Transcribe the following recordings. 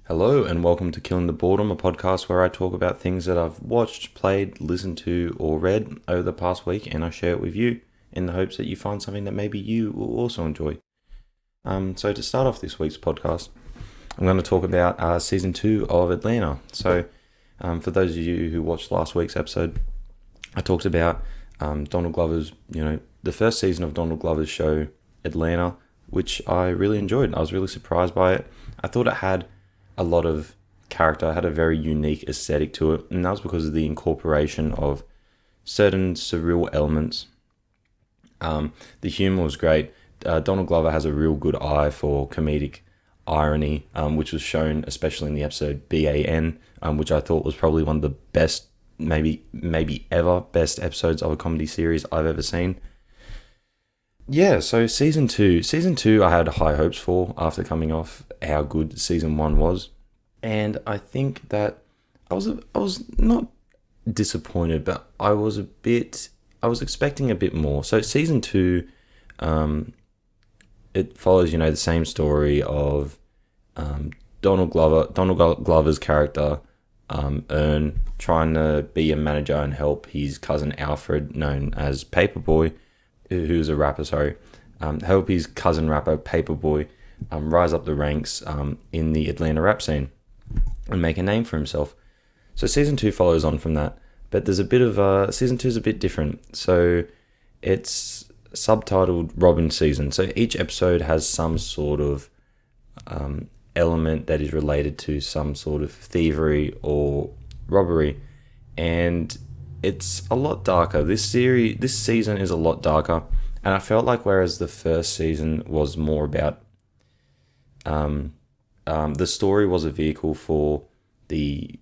Hello and welcome to Killing the Boredom, a podcast where I talk about things that I've watched, played, listened to, or read over the past week, and I share it with you in the hopes that you find something that maybe you will also enjoy. So to start off this week's podcast, I'm going to talk about season 2 of Atlanta. So for those of you who watched last week's episode, I talked about Donald Glover's, the first season of Donald Glover's show Atlanta, which I really enjoyed. I was really surprised by it. I thought it had a lot of character, had a very unique aesthetic to it, and that was because of the incorporation of certain surreal elements. The humor was great. Donald Glover has a real good eye for comedic irony, which was shown especially in the episode BAN, which I thought was probably one of the best, maybe ever best episodes of a comedy series I've ever seen. Yeah, so season two, I had high hopes for after coming off how good season 1 was, and I think that I was not disappointed, but I was expecting a bit more. So season 2, it follows the same story of Donald Glover's character, Ern, trying to be a manager and help his cousin Alfred, known as Paperboy, who's a rapper, help his cousin rapper Paperboy rise up the ranks in the Atlanta rap scene and make a name for himself. So season 2 follows on from that, but there's a bit of season 2 is a bit different. So it's subtitled Robin Season. So each episode has some sort of element that is related to some sort of thievery or robbery, and it's a lot darker. This season is a lot darker, and I felt like whereas the first season was more about the story was a vehicle for the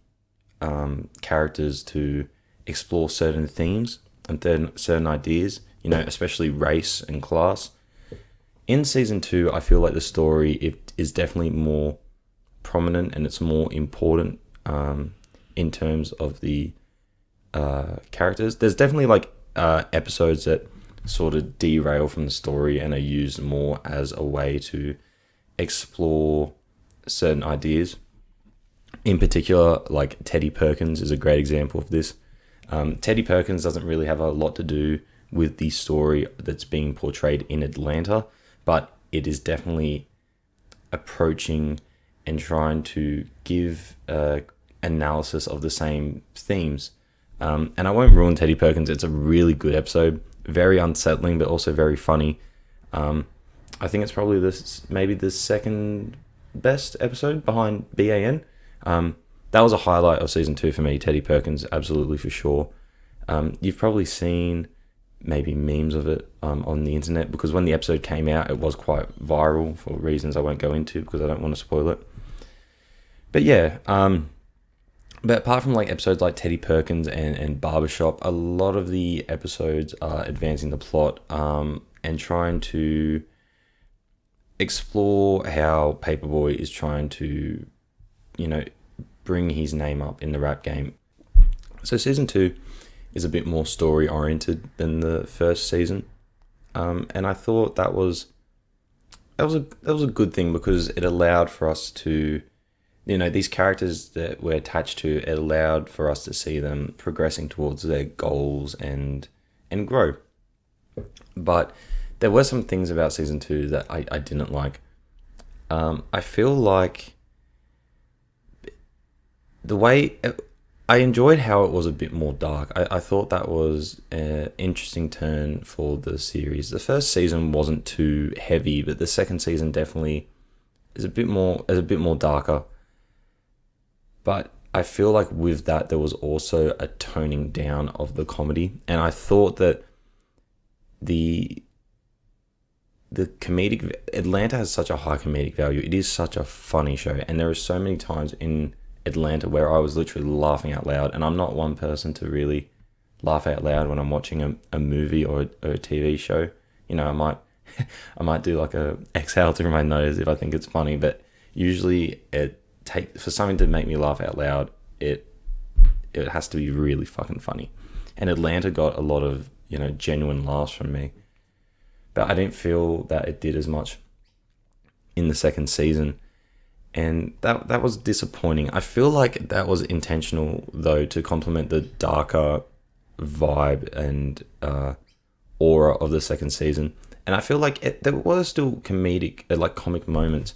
characters to explore certain themes and then certain ideas, especially race and class. In season 2, I feel like the story it is definitely more prominent and it's more important in terms of the characters. There's definitely episodes that sort of derail from the story and are used more as a way to explore certain ideas. In particular, like Teddy Perkins is a great example of this. Teddy Perkins doesn't really have a lot to do with the story that's being portrayed in Atlanta, but it is definitely approaching and trying to give analysis of the same themes. And I won't ruin Teddy Perkins. It's a really good episode, very unsettling, but also very funny. I think it's probably maybe the second best episode behind BAN. That was a highlight of season 2 for me, Teddy Perkins, absolutely for sure. You've probably seen maybe memes of it on the internet, because when the episode came out, it was quite viral for reasons I won't go into because I don't want to spoil it. But yeah, but apart from episodes like Teddy Perkins and Barbershop, a lot of the episodes are advancing the plot and trying to explore how Paperboy is trying to, bring his name up in the rap game. So season 2 is a bit more story oriented than the first season, and I thought that was a good thing, because it allowed for us to, these characters that we're attached to, it allowed for us to see them progressing towards their goals and grow. But there were some things about season 2 that I didn't like. I feel like the way I enjoyed how it was a bit more dark. I thought that was an interesting turn for the series. The first season wasn't too heavy, but the second season definitely is a bit more darker. But I feel like with that, there was also a toning down of the comedy. And I thought that the comedic... Atlanta has such a high comedic value. It is such a funny show. And there are so many times in Atlanta where I was literally laughing out loud. And I'm not one person to really laugh out loud when I'm watching a movie or a TV show. I might do like a exhale through my nose if I think it's funny. But usually for something to make me laugh out loud, it has to be really fucking funny. And Atlanta got a lot of genuine laughs from me, but I didn't feel that it did as much in the second season. And that was disappointing. I feel like that was intentional, though, to complement the darker vibe and aura of the second season. And I feel like there were still comedic, like comic moments,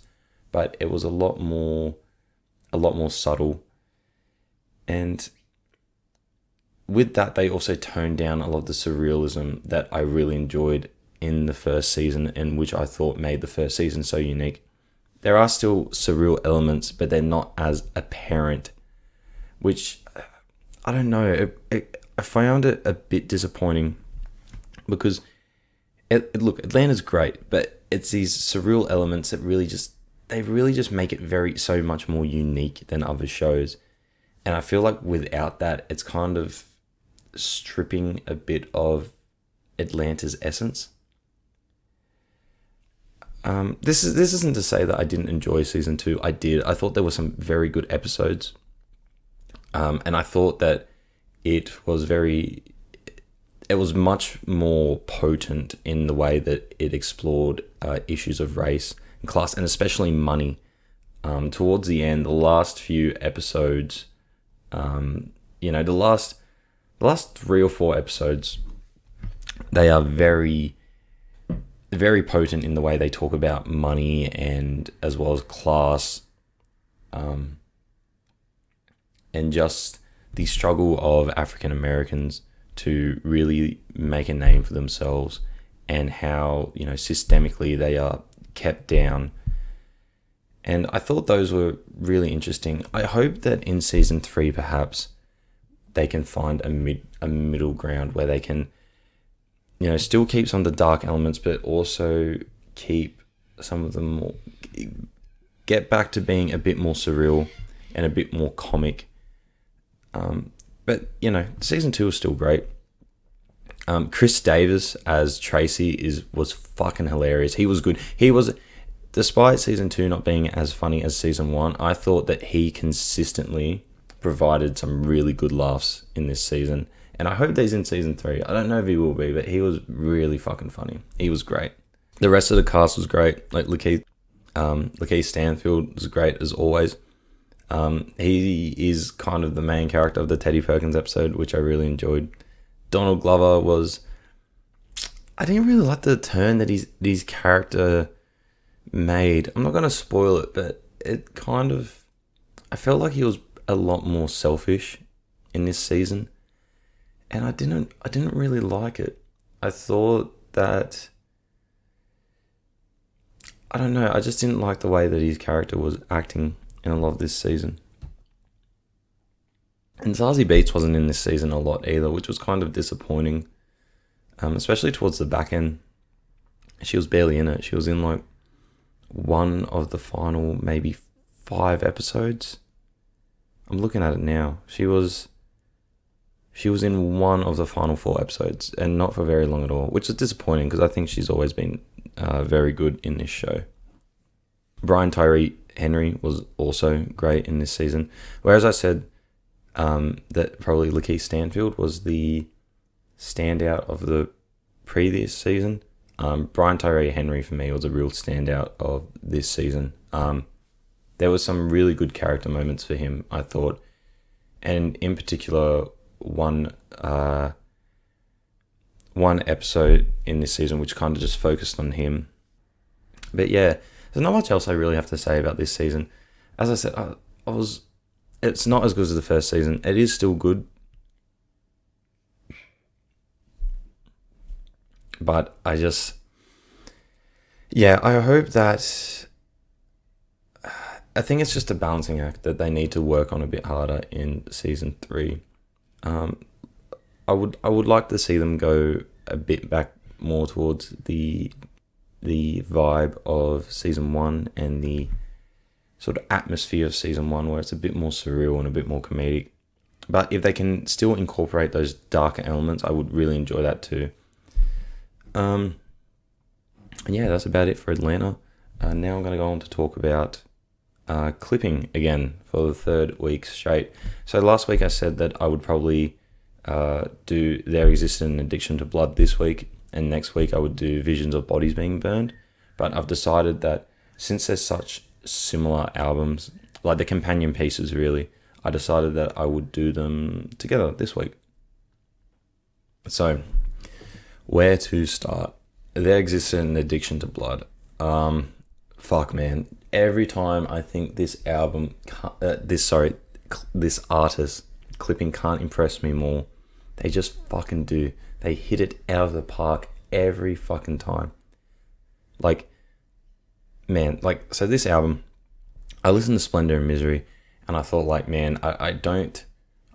but it was a lot more subtle. And with that, they also toned down a lot of the surrealism that I really enjoyed in the first season, and which I thought made the first season so unique. There are still surreal elements, but they're not as apparent, which, I don't know, I found it a bit disappointing, because look, Atlanta's great, but it's these surreal elements that really just make it so much more unique than other shows. And I feel like without that, it's kind of stripping a bit of Atlanta's essence. This isn't to say that I didn't enjoy season 2. I did. I thought there were some very good episodes. And I thought that it was much more potent in the way that it explored issues of race and class, and especially money. Towards the end, the last few episodes, the last 3 or 4 episodes, they are very, very potent in the way they talk about money and as well as class, and just the struggle of African Americans to really make a name for themselves, and how, systemically they are kept down. And I thought those were really interesting. I hope that in season 3, perhaps, they can find a middle ground where they can, still keep some of the dark elements, but also keep some of them more, get back to being a bit more surreal and a bit more comic. But, season 2 was still great. Chris Davis as Tracy was fucking hilarious. He was good. Despite season 2 not being as funny as season 1, I thought that he consistently provided some really good laughs in this season. And I hope that he's in season 3. I don't know if he will be, but he was really fucking funny. He was great. The rest of the cast was great. Like Lakeith Stanfield was great as always. He is kind of the main character of the Teddy Perkins episode, which I really enjoyed. Donald Glover I didn't really like the turn that his character made. I'm not going to spoil it, but I felt like he was a lot more selfish in this season, and I didn't really like it. I thought that, I don't know, I just didn't like the way that his character was acting in a lot of this season. And Zazie Beetz wasn't in this season a lot either, which was kind of disappointing, especially towards the back end. She was barely in it. She was in like one of the final maybe 5 episodes. I'm looking at it now. She was in one of the final 4 episodes, and not for very long at all, which is disappointing because I think she's always been very good in this show. Brian Tyree Henry was also great in this season, whereas I said that probably Lakeith Stanfield was the standout of the previous season. Brian Tyree Henry for me was a real standout of this season. There was some really good character moments for him, I thought, and in particular one episode in this season which kind of just focused on him. But yeah, there's not much else I really have to say about this season. As I said, it's not as good as the first season. It is still good, but I hope that, I think it's just a balancing act that they need to work on a bit harder in season 3. I would like to see them go a bit back more towards the vibe of season 1 and the sort of atmosphere of season 1, where it's a bit more surreal and a bit more comedic. But if they can still incorporate those darker elements, I would really enjoy that too. And yeah, that's about it for Atlanta. Now I'm going to go on to talk about clipping again for the 3rd week straight. So last week I said that I would probably do There Existed an Addiction to Blood this week, and next week I would do Visions of Bodies Being Burned. But I've decided that since there's such similar albums, like the companion pieces really, I decided that I would do them together this week. So, where to start? There exists an addiction to blood. Fuck man, every time I think this this artist clipping can't impress me more, they just fucking do. They hit it out of the park every fucking time. Like, man, like, so this album, I listened to Splendor and Misery, and I thought, like, man, I don't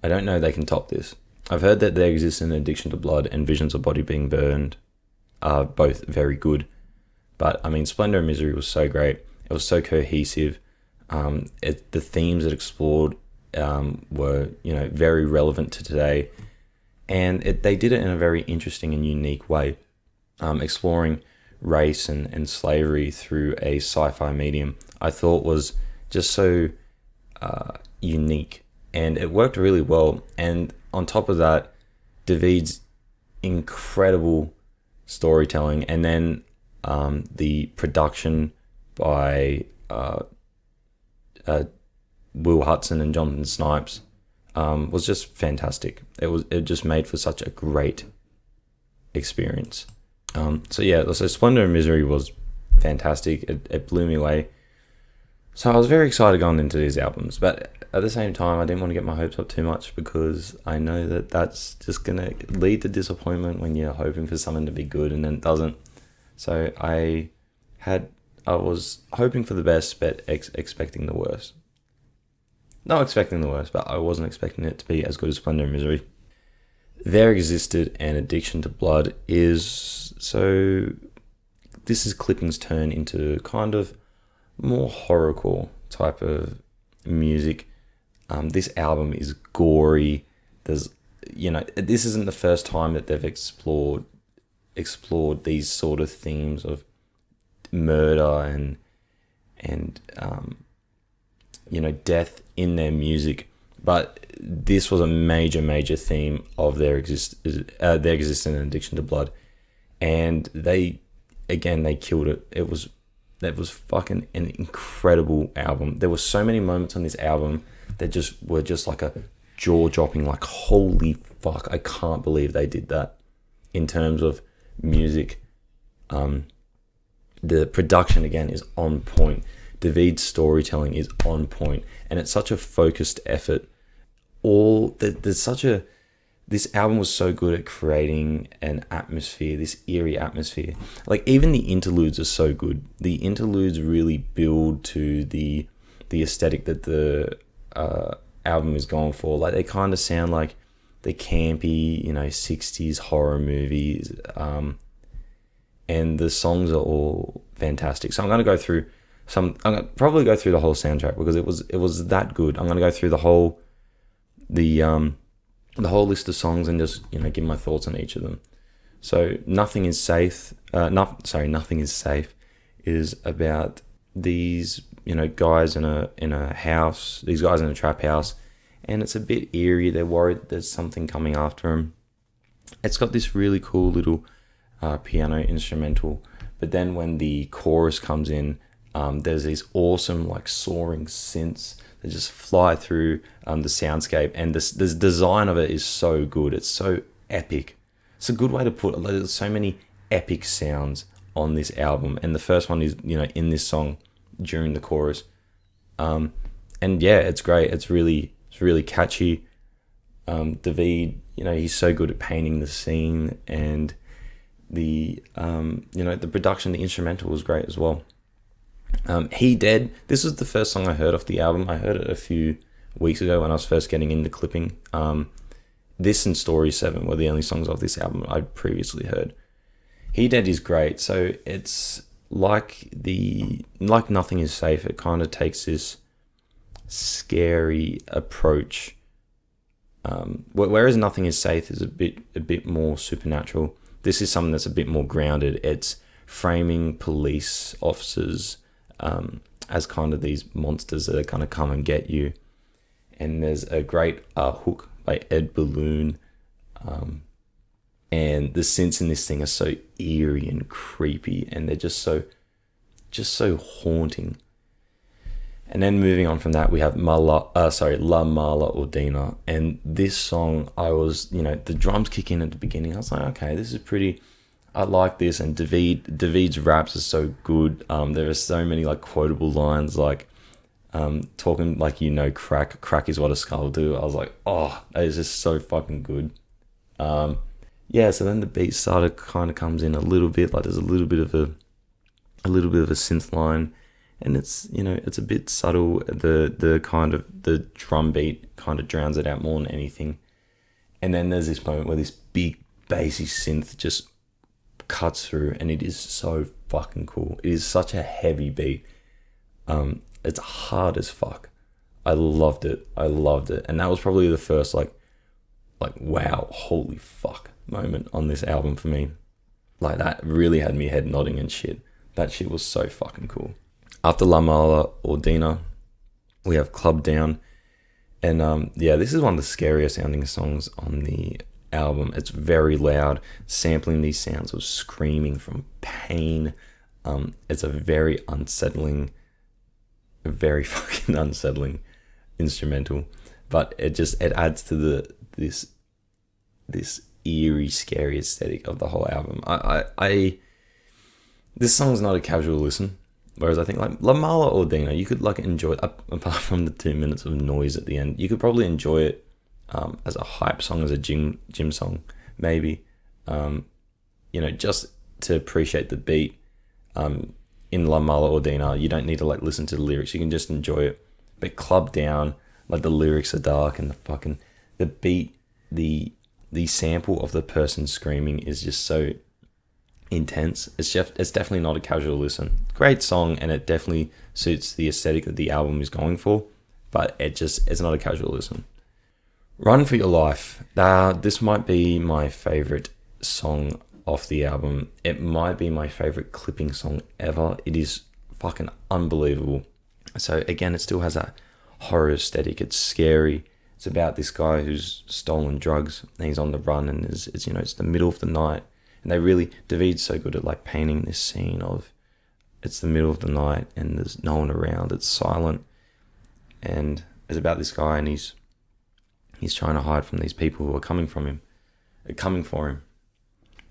know they can top this. I've heard that there exists an addiction to blood and Visions of Body Being Burned are both very good. But, I mean, Splendor and Misery was so great. It was so cohesive. The themes it explored were, very relevant to today. And they did it in a very interesting and unique way, exploring race and slavery through a sci-fi medium. I thought was just so unique, and it worked really well. And on top of that, David's incredible storytelling, and then the production by Will Hudson and Jonathan Snipes was just fantastic. It just made for such a great experience. So Splendor and Misery was fantastic. It blew me away. So I was very excited going into these albums, but at the same time, I didn't want to get my hopes up too much because I know that that's just going to lead to disappointment when you're hoping for something to be good and then it doesn't. So I was hoping for the best, but expecting the worst. Not expecting the worst, but I wasn't expecting it to be as good as Splendor and Misery. There existed an addiction to blood this is Clipping's turn into kind of more horrorcore type of music. This album is gory. This isn't the first time that they've explored these sort of themes of murder and death in their music. But this was a major theme of their existence and addiction to blood, and they killed it. That was fucking an incredible album. There were so many moments on this album that were just like a jaw-dropping, like, holy fuck, I can't believe they did that. In terms of music, the production again is on point. David's storytelling is on point, and it's such a focused effort. This album was so good at creating an atmosphere, this eerie atmosphere. Like, even the interludes are so good. The interludes really build to the aesthetic that the album is going for. Like, they kind of sound like the campy, 60s horror movies. And the songs are all fantastic. So I'm going to probably go through the whole soundtrack because it was that good. I'm going to go through the whole list of songs and just give my thoughts on each of them. So Nothing is Safe. Nothing is Safe is about these guys in a house. These guys in a trap house, and it's a bit eerie. They're worried there's something coming after them. It's got this really cool little piano instrumental, but then when the chorus comes in, there's these awesome like soaring synths that just fly through the soundscape, and this design of it is so good. It's so epic. It's a good way to put it. There's so many epic sounds on this album, and the first one is in this song during the chorus, and yeah, it's great. It's really catchy. David, he's so good at painting the scene, and the production, the instrumental was great as well. He Dead. This was the first song I heard off the album. I heard it a few weeks ago when I was first getting into clipping. This and Story 7 were the only songs off this album I'd previously heard. He Dead is great. So it's like Nothing is Safe. It kind of takes this scary approach. Whereas Nothing is Safe is a bit more supernatural. This is something that's a bit more grounded. It's framing police officers as kind of these monsters that are going to come and get you. And there's a great hook by Ed Balloon. And the synths in this thing are so eerie and creepy, and they're just so haunting. And then moving on from that, we have La Mala Ordina. And this song, I was, the drums kick in at the beginning. I was like, okay, this is pretty, I like this. And David's raps are so good. There are so many like quotable lines, like talking like, crack is what a skull do. I was like, oh, that is just so fucking good. Yeah, so then the beat started kind of comes in a little bit, like there's a little bit of a synth line. And it's, it's a bit subtle. The drum beat kind of drowns it out more than anything. And then there's this moment where this big bassy synth just cuts through, and it is so fucking cool. It is such a heavy beat. It's hard as fuck. I loved it. And that was probably the first like wow, holy fuck moment on this album for me. Like that really had me head nodding and shit. That shit was so fucking cool. After La Mala Ordina, we have Club Down. And this is one of the scariest sounding songs on the album. It's very loud, sampling these sounds of screaming from pain. It's a very fucking unsettling instrumental. But it adds to this eerie, scary aesthetic of the whole album. This song's not a casual listen. Whereas I think like La Mala Ordina, you could like enjoy it, apart from the 2 minutes of noise at the end. You could probably enjoy it as a hype song, as a gym song, maybe. Just to appreciate the beat. In La Mala Ordina, you don't need to like listen to the lyrics. You can just enjoy it. But Club Down, like the lyrics are dark, and the beat, the sample of the person screaming is just so intense. It's definitely not a casual listen. Great song, and it definitely suits the aesthetic that the album is going for, but it's not a casual listen. Run for Your Life. This might be my favorite song off the album. It might be my favorite clipping song ever. It is fucking unbelievable. So again, it still has that horror aesthetic. It's scary. It's about this guy who's stolen drugs and he's on the run, and it's the middle of the night. And David's so good at like painting this scene of it's the middle of the night and there's no one around. It's silent, and it's about this guy, and he's trying to hide from these people who are coming for him.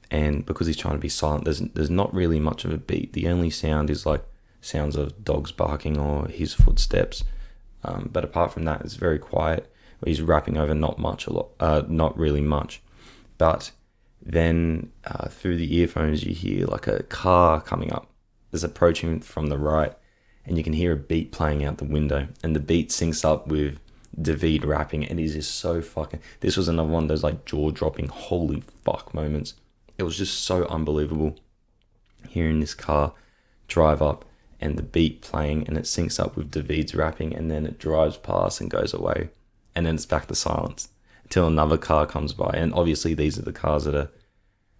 And because he's trying to be silent, there's not really much of a beat. The only sound is like sounds of dogs barking or his footsteps. But apart from that, it's very quiet. He's rapping over not really much. But then through the earphones, you hear like a car coming up. It's approaching from the right, and you can hear a beat playing out the window. And the beat syncs up with David rapping, and it is just so fucking... This was another one of those like jaw-dropping, holy fuck moments. It was just so unbelievable. Hearing this car drive up and the beat playing, and it syncs up with David's rapping, and then it drives past and goes away. And then it's back to silence until another car comes by. And obviously these are the cars that are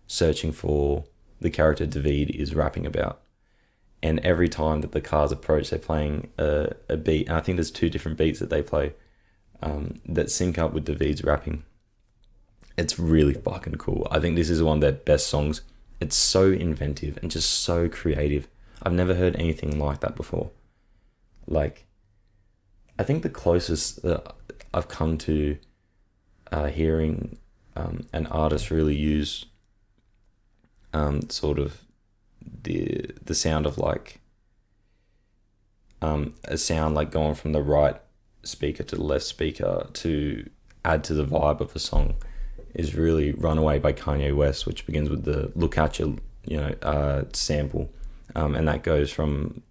searching for the character David is rapping about. And every time that the cars approach, they're playing a beat. And I think there's 2 different beats that they play that sync up with David's rapping. It's really fucking cool. I think this is one of their best songs. It's so inventive and just so creative. I've never heard anything like that before. Like, I think the closest that I've come to hearing an artist really use sort of the sound of like a sound like going from the right speaker to the left speaker to add to the vibe of a song is really Runaway by Kanye West, which begins with the Look At You, sample, and that goes from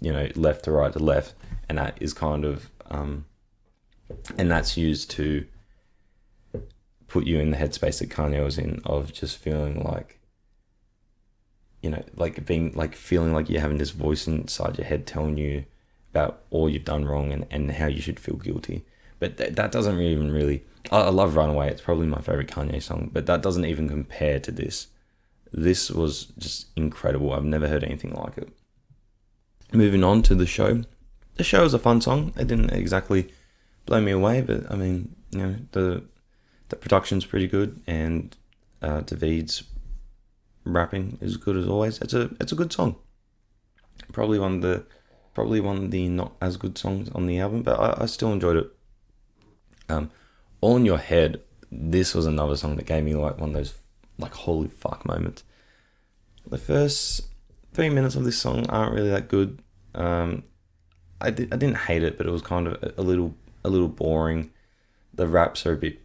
left to right to left, and that is kind of and that's used to put you in the headspace that Kanye was in, of just feeling like, feeling like you're having this voice inside your head telling you about all you've done wrong and how you should feel guilty. But that doesn't even really... I love Runaway. It's probably my favorite Kanye song, but that doesn't even compare to this. This was just incredible. I've never heard anything like it. Moving on to the show. The show is a fun song. It didn't exactly blow me away, but I mean, the production's pretty good, and David's rapping is good as always. It's a good song. Probably one of the probably one of the not as good songs on the album, but I still enjoyed it. All in Your Head, this was another song that gave me like one of those like holy fuck moments. The first 3 minutes of this song aren't really that good. I didn't hate it, but it was kind of a little boring. The raps are a bit,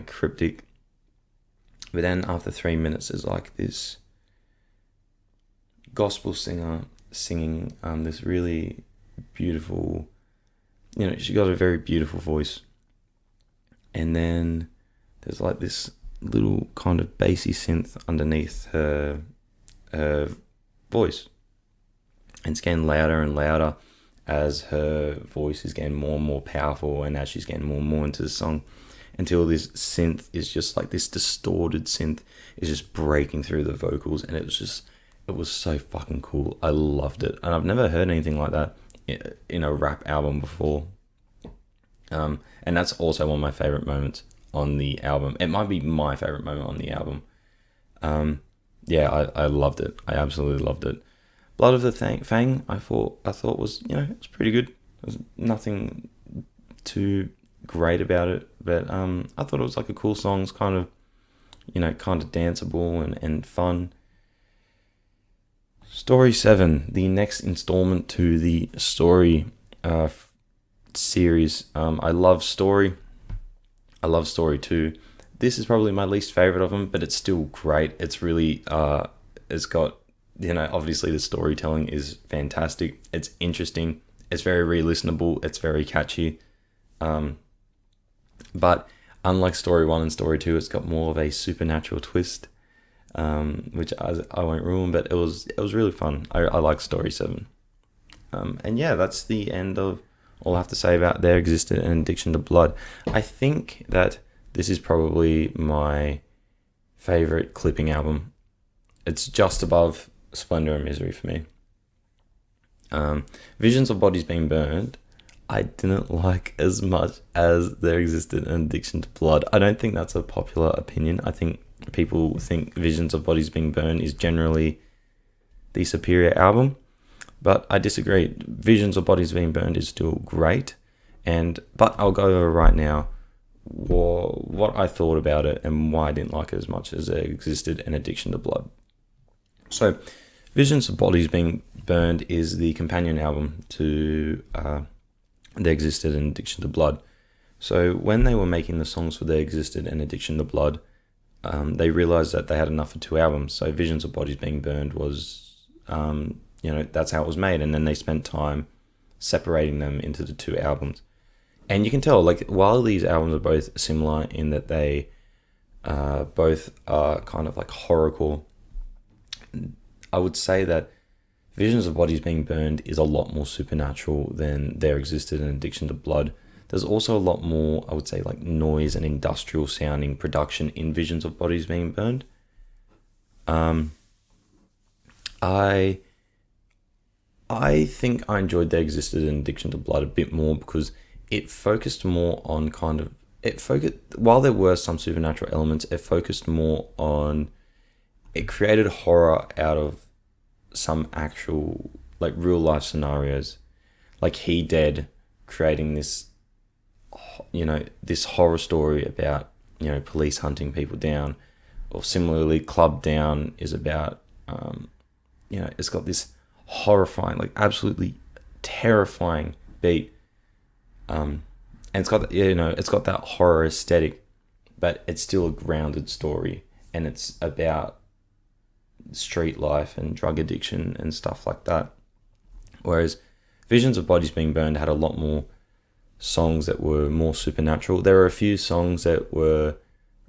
cryptic. But then after 3 minutes, there's like this gospel singer singing this really beautiful, she got a very beautiful voice. And then there's like this little kind of bassy synth underneath her voice. And it's getting louder and louder as her voice is getting more and more powerful, and as she's getting more and more into the song, until this synth is just like this distorted synth is just breaking through the vocals, and it was so fucking cool. I loved it, and I've never heard anything like that in a rap album before. And that's also one of my favorite moments on the album. It might be my favorite moment on the album. I loved it. I absolutely loved it. Blood of the Fang, I thought was, it was pretty good. There's nothing too great about it, but I thought it was like a cool song. It's kind of, kind of danceable and fun. Story 7, the next installment to the Story series. I love Story. I love Story 2. This is probably my least favorite of them, but it's still great. It's really, it's got, obviously the storytelling is fantastic. It's interesting. It's very re-listenable. It's very catchy. But unlike Story 1 and Story 2, it's got more of a supernatural twist, which I won't ruin, but it was really fun. I like Story 7. And yeah, that's the end of all I have to say about There Existed an Addiction to Blood. I think that this is probably my favorite clipping album. It's just above Splendor and Misery for me. Visions of Bodies Being Burned, I didn't like as much as There Existed an Addiction to Blood. I don't think that's a popular opinion. I think people think Visions of Bodies Being Burned is generally the superior album, but I disagree. Visions of Bodies Being Burned is still great, but I'll go over right now what I thought about it and why I didn't like it as much as There Existed an Addiction to Blood. So, Visions of Bodies Being Burned is the companion album to There Existed an Addiction to Blood. So when they were making the songs for There Existed an Addiction to Blood, they realized that they had enough for 2 albums. So Visions of Bodies Being Burned was, that's how it was made. And then they spent time separating them into the 2 albums. And you can tell, like, while these albums are both similar in that they both are kind of like horrorcore, I would say that Visions of Bodies Being Burned is a lot more supernatural than There Existed an Addiction to Blood. There's also a lot more, I would say, like noise and industrial sounding production in Visions of Bodies Being Burned. I think I enjoyed There Existed an Addiction to Blood a bit more because it focused more on while there were some supernatural elements, it focused more on, it created horror out of some actual, like, real life scenarios, like He Dead creating this, this horror story about, police hunting people down, or similarly Club Down is about, it's got this horrifying, like absolutely terrifying beat, and it's got, it's got that horror aesthetic, but it's still a grounded story, and it's about street life and drug addiction and stuff like that. Whereas Visions of Bodies Being Burned had a lot more songs that were more supernatural. There were a few songs that were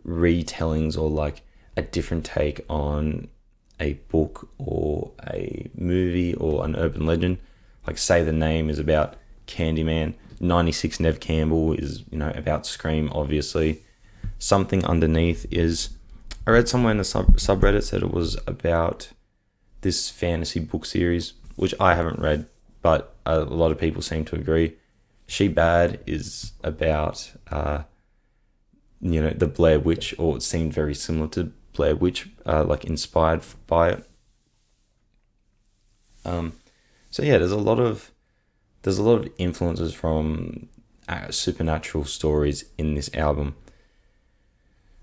retellings or like a different take on a book or a movie or an urban legend. Like Say the Name is about Candyman. 96 Nev Campbell is, about Scream, obviously. Something Underneath is, I read somewhere in the subreddit said it was about this fantasy book series, which I haven't read, but a lot of people seem to agree. She Bad is about, the Blair Witch, or it seemed very similar to Blair Witch, like inspired by it. So yeah, there's a lot of influences from supernatural stories in this album.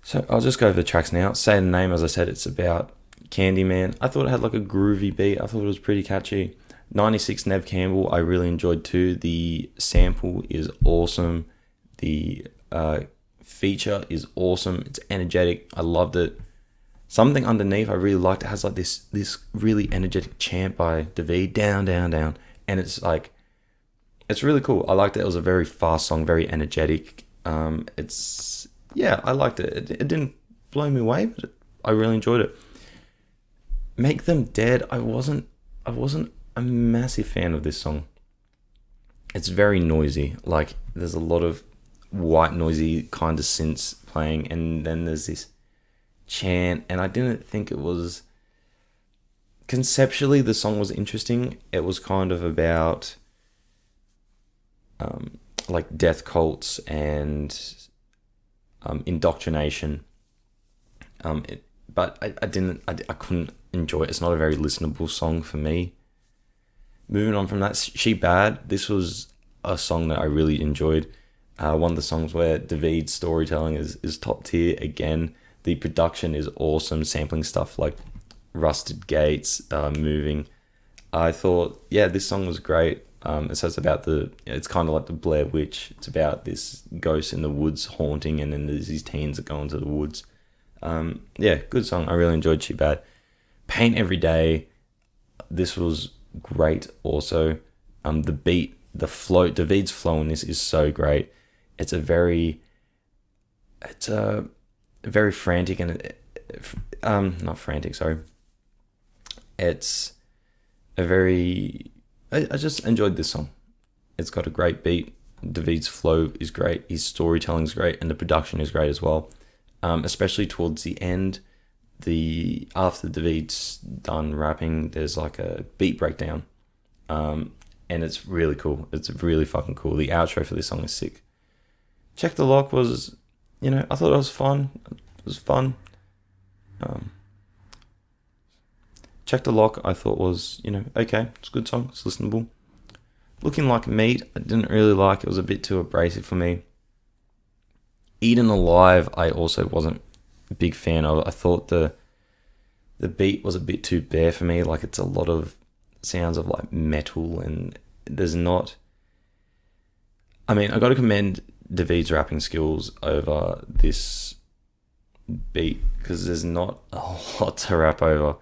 So I'll just go over the tracks now. Say the Name, as I said, it's about Candyman. I thought it had like a groovy beat. I thought it was pretty catchy. 96 Nev Campbell, I really enjoyed too. The sample is awesome. The feature is awesome. It's energetic. I loved it. Something Underneath I really liked. It has like this really energetic chant by David, down, down, down. And it's really cool. I liked it. It was a very fast song, very energetic. I liked it. It didn't blow me away, but I really enjoyed it. Make Them Dead, I wasn't a massive fan of this song. It's very noisy. Like, there's a lot of white noisy kind of synths playing, and then there's this chant, and I didn't think it was... Conceptually, the song was interesting. It was kind of about like death cults and indoctrination. But I couldn't enjoy it. It's not a very listenable song for me. Moving on from that, She Bad. This was a song that I really enjoyed. One of the songs where David's storytelling is top tier. Again, the production is awesome, sampling stuff like Rusted Gates, Moving. I thought, yeah, this song was great. It says about it's kind of like the Blair Witch. It's about this ghost in the woods haunting, and then there's these teens that go into the woods. Good song. I really enjoyed She Bad. Paint Every Day. This was great also. The beat, the flow, David's flow in this is so great. It's a very frantic and not frantic, sorry. It's a very... I just enjoyed this song. It's got a great beat. David's flow is great. His storytelling's great, and the production is great as well. Especially towards the end, after David's done rapping, there's like a beat breakdown, and it's really cool. It's really fucking cool. The outro for this song is sick. Check the Lock was, I thought it was fun. It was fun. Check the Lock, I thought was, okay. It's a good song. It's listenable. Looking Like Meat, I didn't really like. It was a bit too abrasive for me. Eaten Alive, I also wasn't a big fan of. I thought the beat was a bit too bare for me. Like, it's a lot of sounds of like metal, and there's not... I mean, I got to commend David's rapping skills over this beat, because there's not a lot to rap over.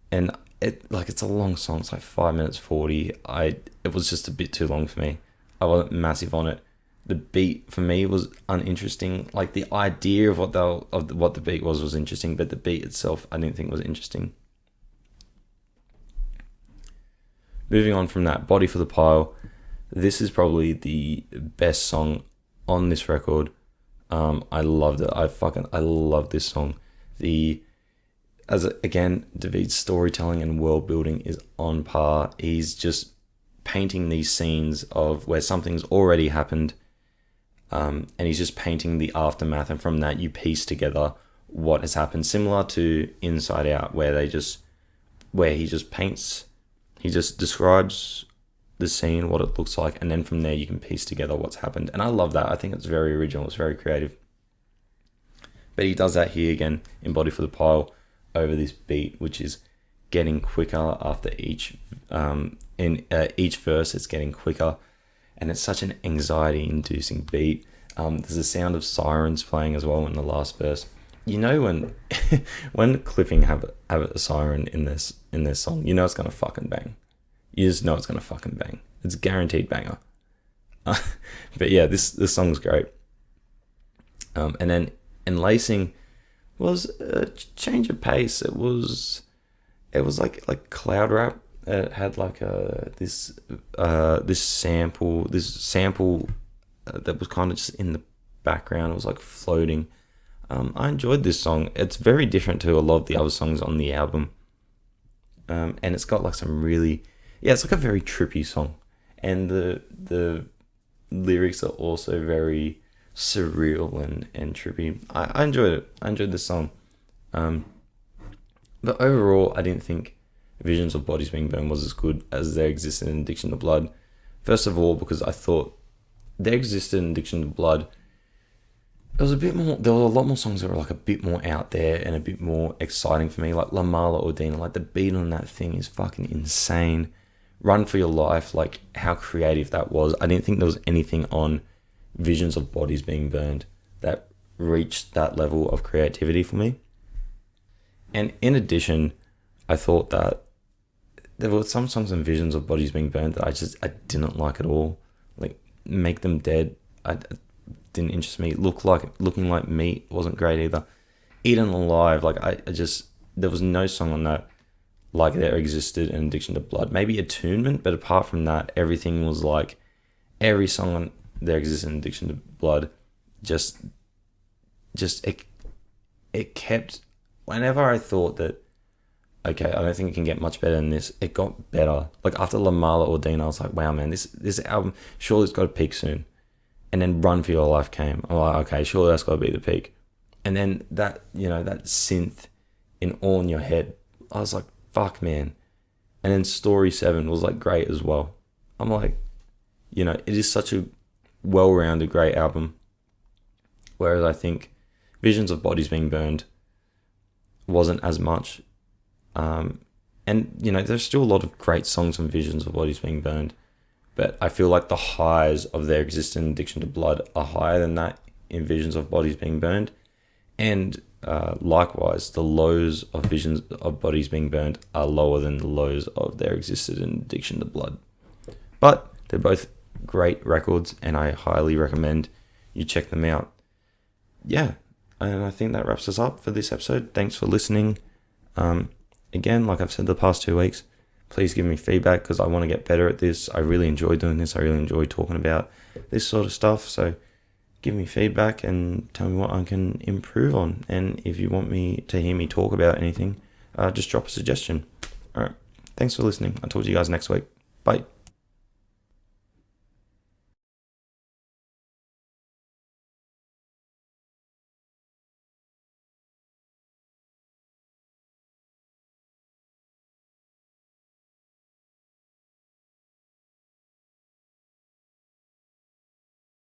And it's a long song. It's like 5 minutes 40. It was just a bit too long for me. I wasn't massive on it. The beat for me was uninteresting. Like, the idea of what the beat was interesting, but the beat itself I didn't think was interesting. Moving on from that, Body for the Pile. This is probably the best song on this record. I loved it. I love this song. Again, David's storytelling and world building is on par. He's just painting these scenes of where something's already happened, and he's just painting the aftermath, and from that you piece together what has happened. Similar to Inside Out, where he just paints, he just describes the scene, what it looks like, and then from there you can piece together what's happened. And I love that. I think it's very original. It's very creative. But he does that here again in Body for the Pile, over this beat, which is getting quicker after each verse. It's getting quicker, and it's such an anxiety-inducing beat. There's a sound of sirens playing as well in the last verse. When Clipping have a siren in their song, it's gonna fucking bang. You just know it's gonna fucking bang. It's a guaranteed banger. But yeah, this song's great. And then Enlacing was a change of pace. It was like cloud rap. It had like this sample that was kind of just in the background. It was like floating. I enjoyed this song. It's very different to a lot of the other songs on the album, and it's got like some really, it's like a very trippy song, and the lyrics are also very surreal and trippy. I enjoyed it. I enjoyed this song. But overall, I didn't think Visions of Bodies Being Burned was as good as There Existed in Addiction to Blood. First of all, because I thought There Existed in Addiction to Blood, it was a bit more, there were a lot more songs that were like a bit more out there and a bit more exciting for me, like La Mala Ordina, like the beat on that thing is fucking insane. Run for Your Life, like how creative that was. I didn't think there was anything on Visions of Bodies Being Burned that reached that level of creativity for me. And in addition, I thought that there were some songs on Visions of Bodies Being Burned that I didn't like at all. Like Make Them Dead, I didn't interest me. Looking Like Meat wasn't great either. Eaten Alive, like I just, there was no song on that like There Existed in Addiction to Blood. Maybe Attunement, but apart from that, everything was like, every song on There Existed in Addiction to Blood just it kept, whenever I thought that, okay, I don't think it can get much better than this, it got better. Like after La Mala Ordina, I was like, wow, man, this album, surely it's got to peak soon. And then Run for Your Life came. I'm like, okay, surely that's got to be the peak. And then that, that synth in All in Your Head, I was like, fuck, man. And then Story 7 was like great as well. I'm like, it is such a well-rounded, great album. Whereas I think Visions of Bodies Being Burned wasn't as much. And, there's still a lot of great songs on Visions of Bodies Being Burned. But I feel like the highs of There Existed in Addiction to Blood are higher than that in Visions of Bodies Being Burned. And likewise, the lows of Visions of Bodies Being Burned are lower than the lows of There Existed in Addiction to Blood. But they're both great records, and I highly recommend you check them out. Yeah, and I think that wraps us up for this episode. Thanks for listening. Again, like I've said the past 2 weeks, please give me feedback because I want to get better at this. I really enjoy doing this. I really enjoy talking about this sort of stuff. So give me feedback and tell me what I can improve on. And if you want me to hear me talk about anything, just drop a suggestion. All right. Thanks for listening. I'll talk to you guys next week. Bye.